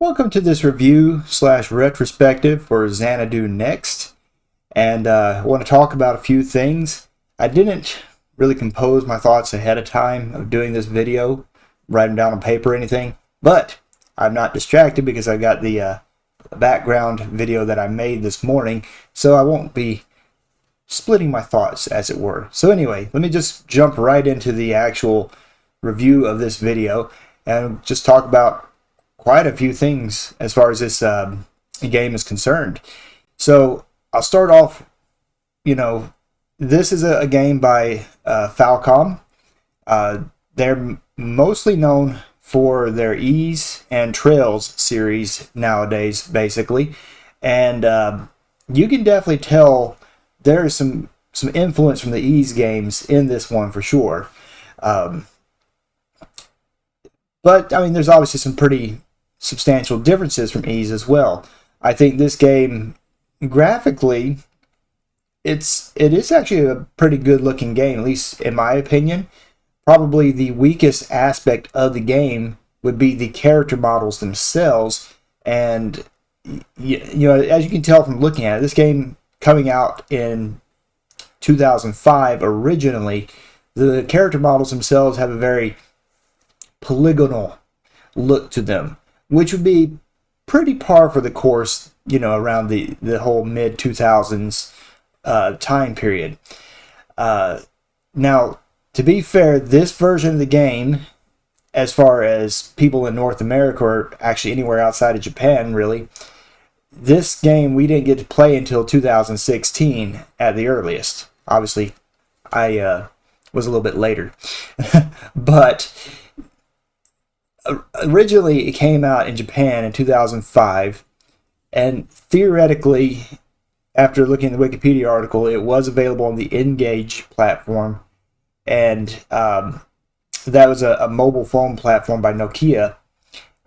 Welcome to this review slash retrospective for Xanadu Next, and I want to talk about a few things. I didn't really compose my thoughts ahead of time of doing this video, write them down on paper or anything, but I'm not distracted because I got the background video that I made this morning, so I won't be splitting my thoughts, as it were. So anyway, let me just jump right into the actual review of this video and just talk about quite a few things as far as this game is concerned. So I'll start off, this is a game by Falcom. They're mostly known for their Ease and Trails series nowadays, basically. And you can definitely tell there is some influence from the Ease games in this one for sure. But, I mean, there's obviously some pretty substantial differences from Ease as well. I think this game, graphically, it is actually a pretty good looking game, at least in my opinion. Probably the weakest aspect of the game would be the character models themselves. And, as you can tell from looking at it, this game coming out in 2005 originally, the character models themselves have a very polygonal look to them, which would be pretty par for the course, around the whole mid-2000s time period. Now, to be fair, this version of the game, as far as people in North America or actually anywhere outside of Japan, really, this game we didn't get to play until 2016 at the earliest. Obviously, I was a little bit later. But originally, it came out in Japan in 2005, and theoretically, after looking at the Wikipedia article, it was available on the N-Gage platform, and that was a mobile phone platform by Nokia,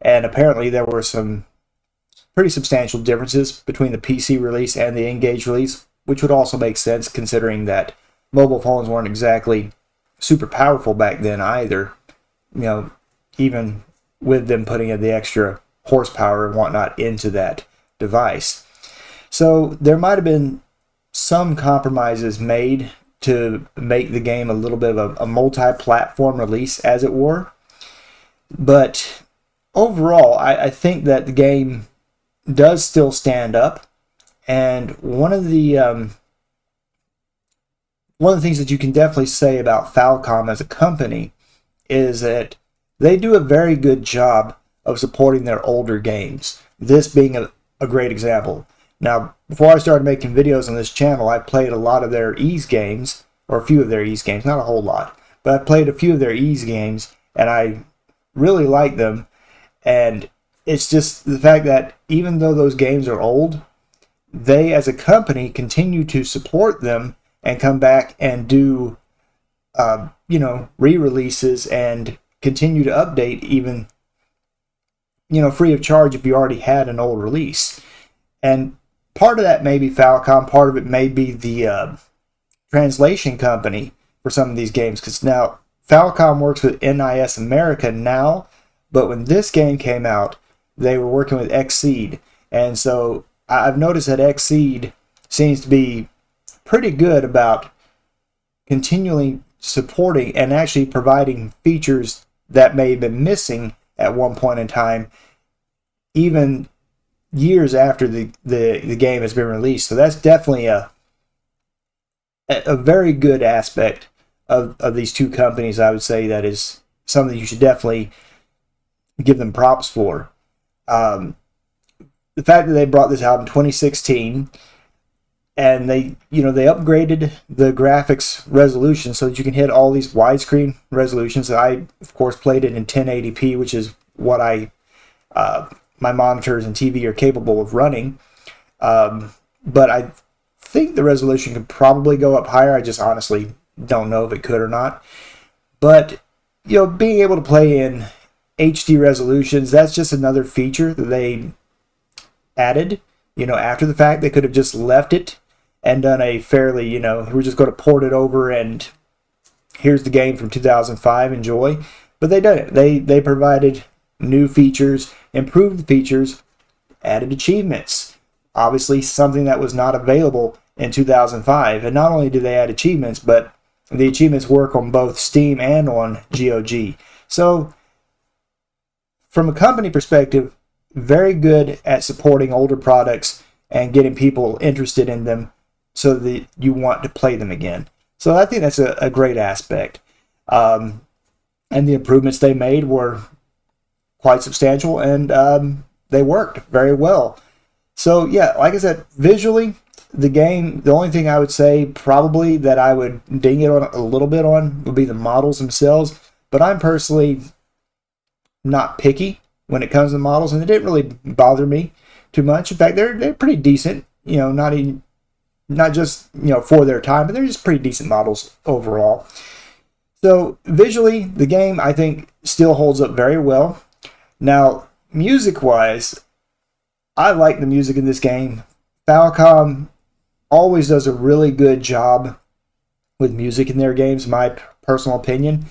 and apparently there were some pretty substantial differences between the PC release and the N-Gage release, which would also make sense considering that mobile phones weren't exactly super powerful back then either. Even with them putting in the extra horsepower and whatnot into that device. So there might have been some compromises made to make the game a little bit of a multi-platform release, as it were. But overall, I think that the game does still stand up. And one of the things that you can definitely say about Falcom as a company is that they do a very good job of supporting their older games, this being a great example. Now, before I started making videos on this channel, I played a lot of their Ease games, or a few of their Ease games, not a whole lot, but I played a few of their Ease games, and I really like them. And it's just the fact that even though those games are old, they as a company continue to support them and come back and do, re-releases and continue to update, even free of charge if you already had an old release. And part of that may be Falcom, part of it may be the translation company for some of these games, because now Falcom works with NIS America now, but when this game came out, they were working with Xseed, and so I've noticed that Xseed seems to be pretty good about continually supporting and actually providing features that may have been missing at one point in time, even years after the game has been released. So that's definitely a very good aspect of these two companies. I would say that is something you should definitely give them props for. The fact that they brought this out in 2016, and they upgraded the graphics resolution so that you can hit all these widescreen resolutions. I, of course, played it in 1080p, which is what my monitors and TV are capable of running. But I think the resolution could probably go up higher. I just honestly don't know if it could or not. But being able to play in HD resolutions, that's just another feature that they added. After the fact, they could have just left it and done a fairly, we're just going to port it over and here's the game from 2005, enjoy. But they did it. They provided new features, improved features, added achievements. Obviously, something that was not available in 2005. And not only do they add achievements, but the achievements work on both Steam and on GOG. So, from a company perspective, very good at supporting older products and getting people interested in them so that you want to play them again. So I think that's a great aspect. And the improvements they made were quite substantial, and they worked very well. So yeah, like I said, visually, the game, the only thing I would say probably that I would ding it on a little bit on would be the models themselves. But I'm personally not picky when it comes to models, and it didn't really bother me too much. In fact, they're pretty decent. You know, not just for their time, but they're just pretty decent models overall. So visually, the game I think still holds up very well. Now, music-wise, I like the music in this game. Falcom always does a really good job with music in their games, my personal opinion.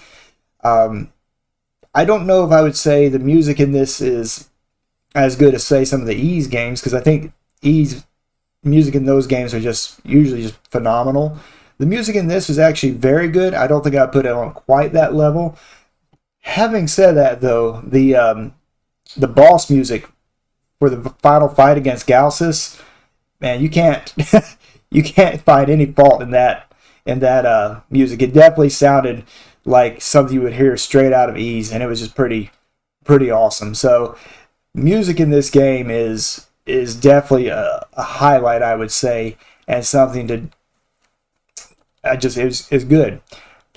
I don't know if I would say the music in this is as good as, say, some of the Ys games, because I think Ys music in those games are usually just phenomenal. The music in this is actually very good. I don't think I'd put it on quite that level. Having said that, though, the boss music for the final fight against Galsus, man, you can't you can't find any fault in that music. It definitely sounded like something you would hear straight out of Ys, and it was just pretty awesome. So music in this game is definitely a highlight, I would say, and something to is good.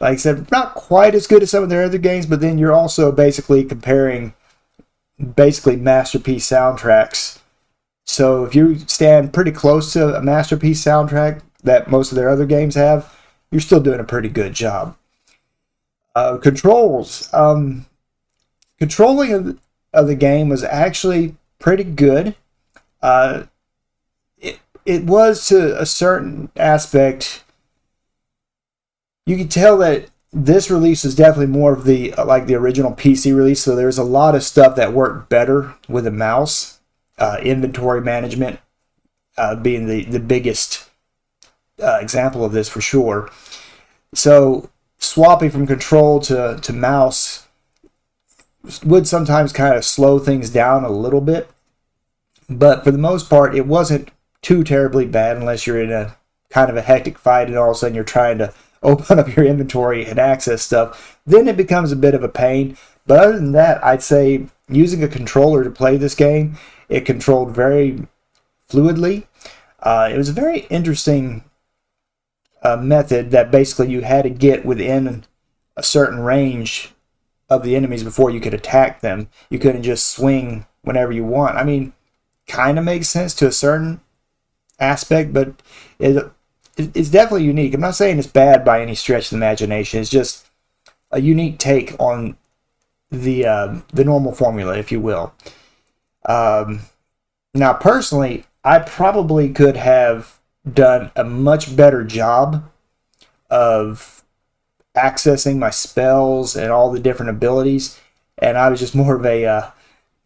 Like I said, not quite as good as some of their other games, but then you're also basically comparing masterpiece soundtracks. So if you stand pretty close to a masterpiece soundtrack that most of their other games have, you're still doing a pretty good job. Controls. Controlling of the game was actually pretty good. It was, to a certain aspect, you could tell that this release is definitely more of the original PC release, so there's a lot of stuff that worked better with a mouse. Inventory management being the biggest example of this for sure. So swapping from control to mouse would sometimes kind of slow things down a little bit, but for the most part it wasn't too terribly bad unless you're in a kind of a hectic fight and all of a sudden you're trying to open up your inventory and access stuff. Then it becomes a bit of a pain. But other than that, I'd say using a controller to play this game, it controlled very fluidly. It was a very interesting method that basically you had to get within a certain range of the enemies before you could attack them. You couldn't just swing whenever you want. I mean, kind of makes sense to a certain aspect, but it's definitely unique. I'm not saying it's bad by any stretch of the imagination. It's just a unique take on the normal formula, if you will. Now, personally, I probably could have done a much better job of accessing my spells and all the different abilities, and I was just more of a,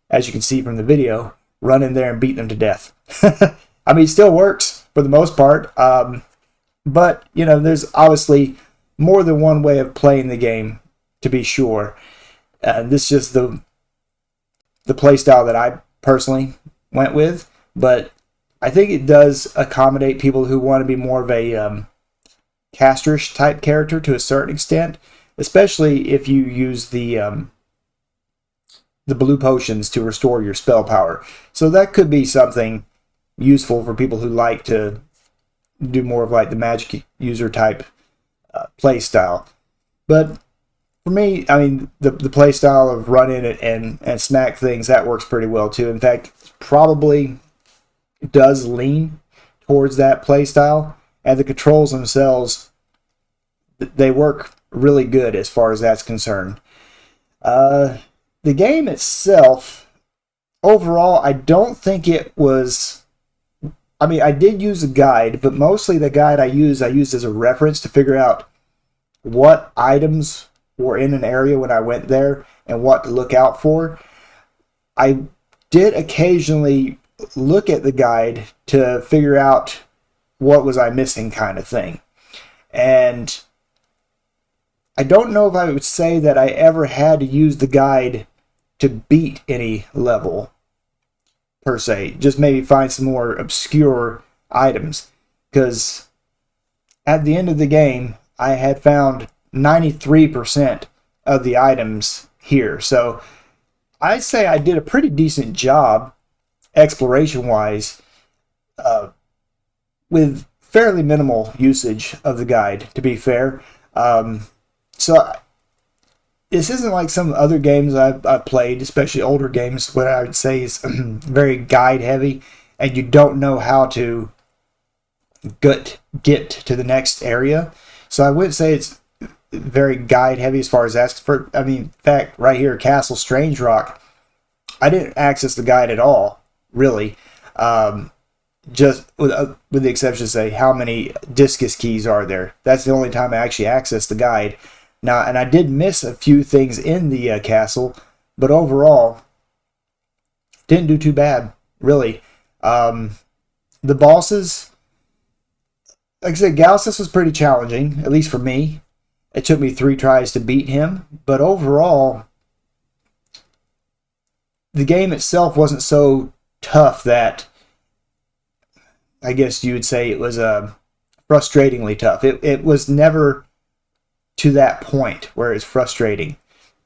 as you can see from the video, run in there and beat them to death. I mean, it still works for the most part, but, there's obviously more than one way of playing the game, to be sure. This is just the play style that I personally went with, but I think it does accommodate people who want to be more of a casterish type character to a certain extent, especially if you use the blue potions to restore your spell power. So that could be something useful for people who like to do more of like the magic user type play style. But for me, I mean, the play style of run in it and smack things, that works pretty well too. In fact, probably does lean towards that play style, and the controls themselves, they work really good as far as that's concerned. The game itself, overall, I don't think it was... I mean, I did use a guide, but mostly the guide I used as a reference to figure out what items were in an area when I went there and what to look out for. I did occasionally look at the guide to figure out what was I missing, kind of thing. And I don't know if I would say that I ever had to use the guide to beat any level, per se. Just maybe find some more obscure items. Because at the end of the game, I had found 93% of the items here. So I'd say I did a pretty decent job, exploration-wise, with fairly minimal usage of the guide, to be fair. So this isn't like some other games I've played, especially older games, what I would say is very guide-heavy, and you don't know how to get to the next area. So I wouldn't say it's very guide-heavy as far as asking for... I mean, in fact, right here, Castle Strange Rock, I didn't access the guide at all, really. Just with the exception to say how many discus keys are there. That's the only time I actually accessed the guide. Now, and I did miss a few things in the castle, but overall, didn't do too bad, really. The bosses, like I said, Galsus was pretty challenging, at least for me. It took me 3 tries to beat him, but overall, the game itself wasn't so tough that I guess you would say it was frustratingly tough. It was never to that point where it's frustrating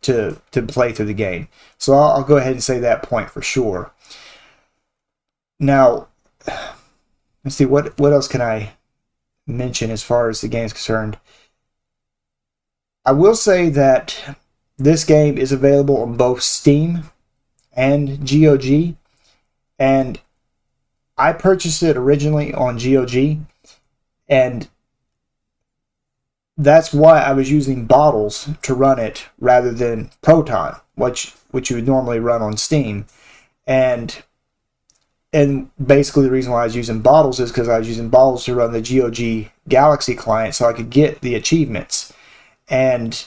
to play through the game. So I'll go ahead and say that point for sure. Now, let's see, what else can I mention as far as the game's concerned? I will say that this game is available on both Steam and GOG, and I purchased it originally on GOG, and that's why I was using bottles to run it rather than Proton, which you would normally run on Steam. And basically the reason why I was using bottles is because I was using bottles to run the GOG Galaxy client so I could get the achievements. And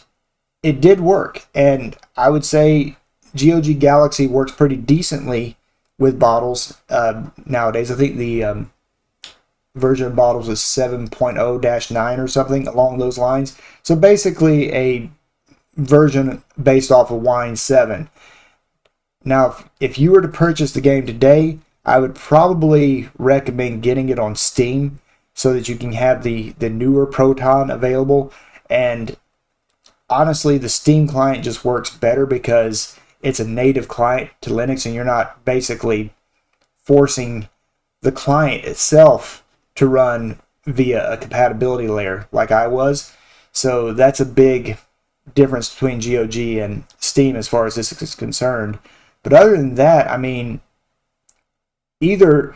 it did work. And I would say GOG Galaxy works pretty decently with bottles nowadays. I think the version of bottles is 7.0-9 or something along those lines. So basically a version based off of Wine 7. Now, if you were to purchase the game today, I would probably recommend getting it on Steam so that you can have the newer Proton available. And honestly, the Steam client just works better because it's a native client to Linux, and you're not basically forcing the client itself to run via a compatibility layer like I was. So that's a big difference between GOG and Steam as far as this is concerned. But other than that, I mean, either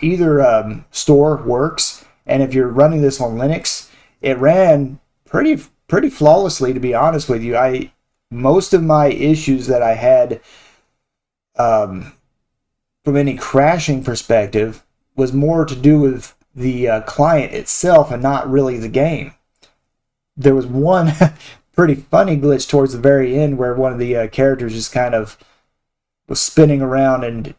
store works, and if you're running this on Linux, it ran pretty flawlessly, to be honest with you. Most of my issues that I had from any crashing perspective was more to do with the client itself and not really the game. There was one pretty funny glitch towards the very end where one of the characters just kind of was spinning around and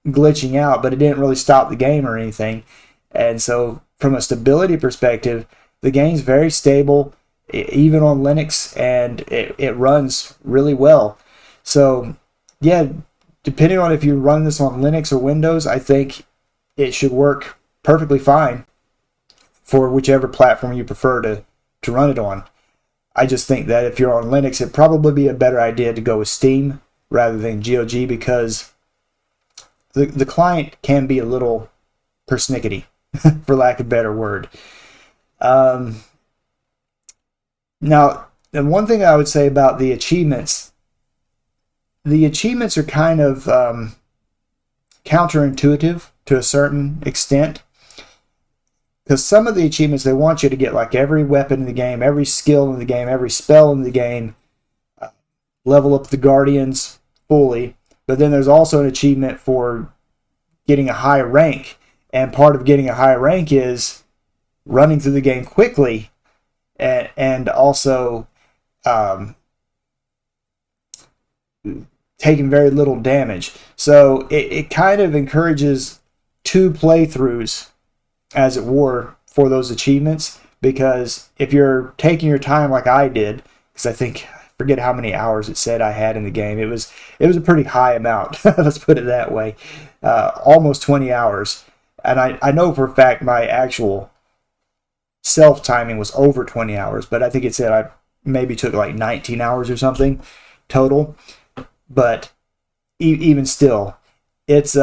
glitching out, but it didn't really stop the game or anything. And so from a stability perspective, the game's very stable, even on Linux, and it runs really well. So yeah, depending on if you run this on Linux or Windows, I think it should work perfectly fine for whichever platform you prefer to run it on. I just think that if you're on Linux, it'd probably be a better idea to go with Steam rather than GOG, because the client can be a little persnickety, for lack of a better word. Now, and one thing I would say about the achievements are kind of counterintuitive to a certain extent, because some of the achievements, they want you to get like every weapon in the game, every skill in the game, every spell in the game, level up the Guardians fully, but then there's also an achievement for getting a high rank, and part of getting a high rank is running through the game quickly, and also taking very little damage. So it kind of encourages two playthroughs, as it were, for those achievements, because if you're taking your time like I did, because I forget how many hours it said I had in the game. It was a pretty high amount. Let's put it that way. Almost 20 hours. And I know for a fact my actual self-timing was over 20 hours, but I think it said I maybe took like 19 hours or something total. But even still, it's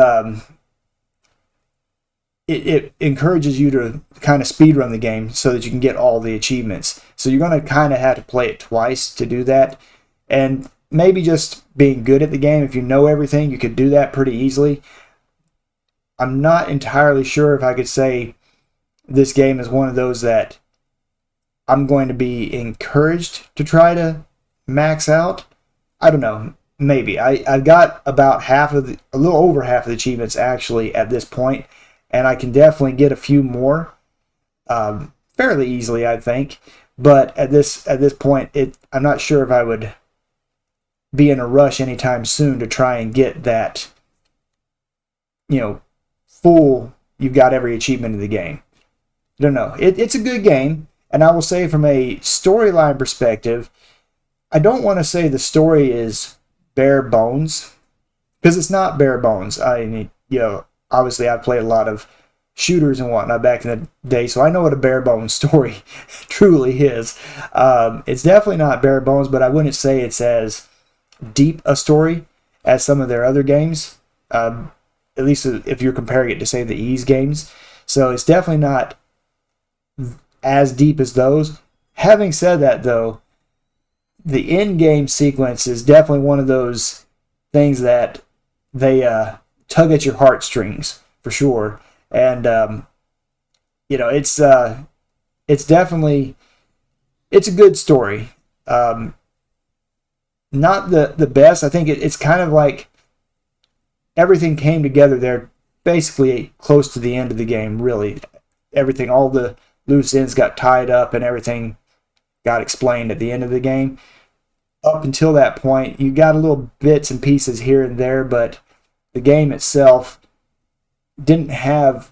it encourages you to kind of speedrun the game so that you can get all the achievements. So you're going to kind of have to play it twice to do that. And maybe just being good at the game, if you know everything, you could do that pretty easily. I'm not entirely sure if I could say this game is one of those that I'm going to be encouraged to try to max out. I don't know. Maybe. I've got about a little over half of the achievements actually at this point, and I can definitely get a few more fairly easily, I think. But at this point, I'm not sure if I would be in a rush anytime soon to try and get that, full, you've got every achievement in the game. I don't know. It's a good game, and I will say from a storyline perspective, I don't want to say the story is bare bones, because it's not bare bones. I mean, obviously I've played a lot of shooters and whatnot back in the day, so I know what a bare bones story truly is. It's definitely not bare bones, but I wouldn't say it's as deep a story as some of their other games, at least if you're comparing it to, say, the Ease games. So it's definitely not as deep as those. Having said that, though, the in-game sequence is definitely one of those things that they tug at your heartstrings for sure, and it's definitely a good story. Not the best. I think it's kind of like everything came together there, basically close to the end of the game. Really, everything, all the loose ends got tied up, and everything got explained at the end of the game. Up until that point, you got a little bits and pieces here and there, but the game itself didn't have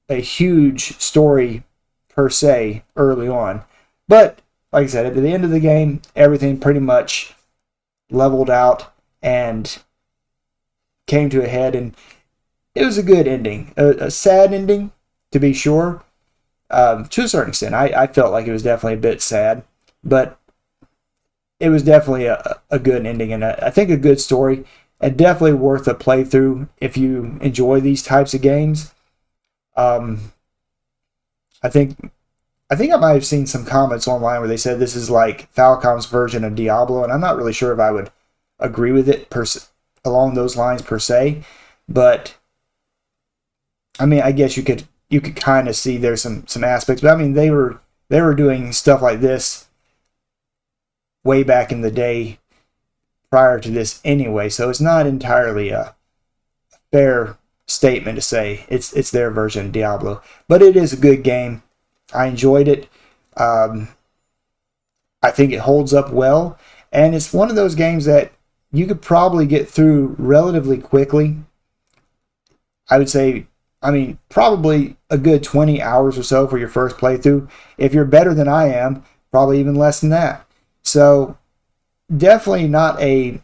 a huge story per se early on. But like I said, at the end of the game, everything pretty much leveled out and came to a head, and it was a good ending. A sad ending, to be sure. To a certain extent, I felt like it was definitely a bit sad, but it was definitely a good ending, and I think a good story, and definitely worth a playthrough if you enjoy these types of games. I think I might have seen some comments online where they said this is like Falcom's version of Diablo, and I'm not really sure if I would agree with it along those lines per se, but I mean, I guess you could kind of see there's some aspects, but I mean, they were doing stuff like this way back in the day prior to this anyway, so it's not entirely a fair statement to say it's their version of Diablo, but it is a good game. I enjoyed it. I think it holds up well, and it's one of those games that you could probably get through relatively quickly. I would say, probably a good 20 hours or so for your first playthrough. If you're better than I am, probably even less than that. So definitely not a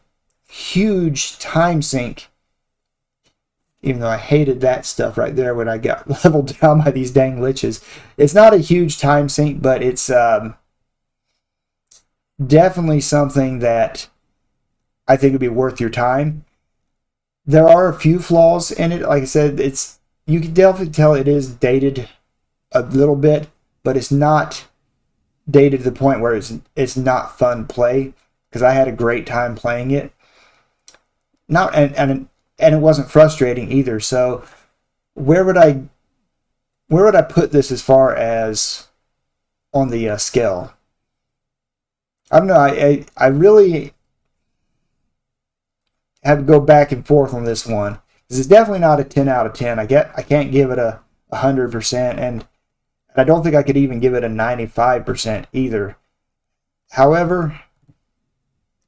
huge time sink, even though I hated that stuff right there when I got leveled down by these dang liches. It's not a huge time sink, but it's definitely something that I think would be worth your time. There are a few flaws in it. Like I said, you can definitely tell it is dated a little bit, but it's not dated to the point where it's not fun to play, because I had a great time playing it. And it wasn't frustrating either. So where would I put this as far as on the scale? I don't know. I really have to go back and forth on this one, because it's definitely not a 10 out of 10. I can't give it a 100%, and I don't think I could even give it a 95% either. However,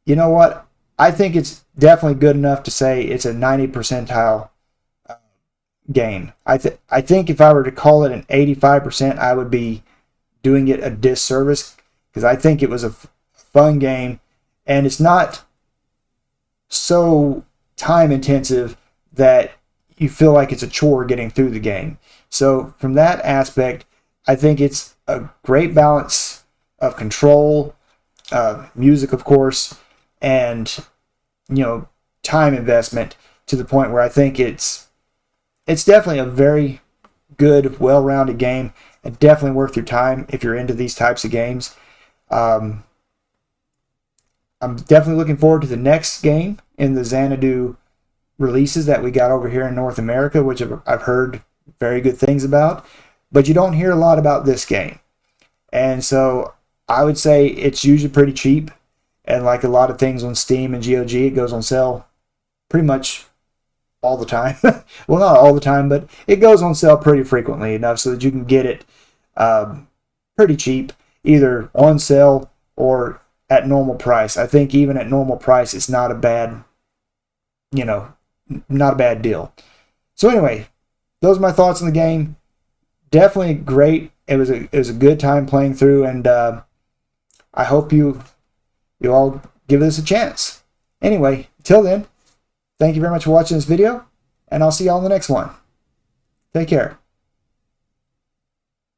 you know what? I think it's definitely good enough to say it's a 90 percentile game. I think if I were to call it an 85%, I would be doing it a disservice, because I think it was a fun game, and it's not so time intensive that you feel like it's a chore getting through the game. So from that aspect, I think it's a great balance of control, music, of course, and time investment, to the point where I think it's definitely a very good, well-rounded game, and definitely worth your time if you're into these types of games. I'm definitely looking forward to the next game in the Xanadu releases that we got over here in North America, which I've heard very good things about, but you don't hear a lot about this game. And so I would say it's usually pretty cheap, and like a lot of things on Steam and GOG, it goes on sale pretty much all the time. Well, not all the time, but it goes on sale pretty frequently enough so that you can get it pretty cheap, either on sale or at normal price. I think even at normal price, it's not a bad, not a bad deal. So anyway, those are my thoughts on the game. Definitely great. It was a good time playing through, and I hope you all give this a chance. Anyway, till then, thank you very much for watching this video, and I'll see y'all in the next one. Take care.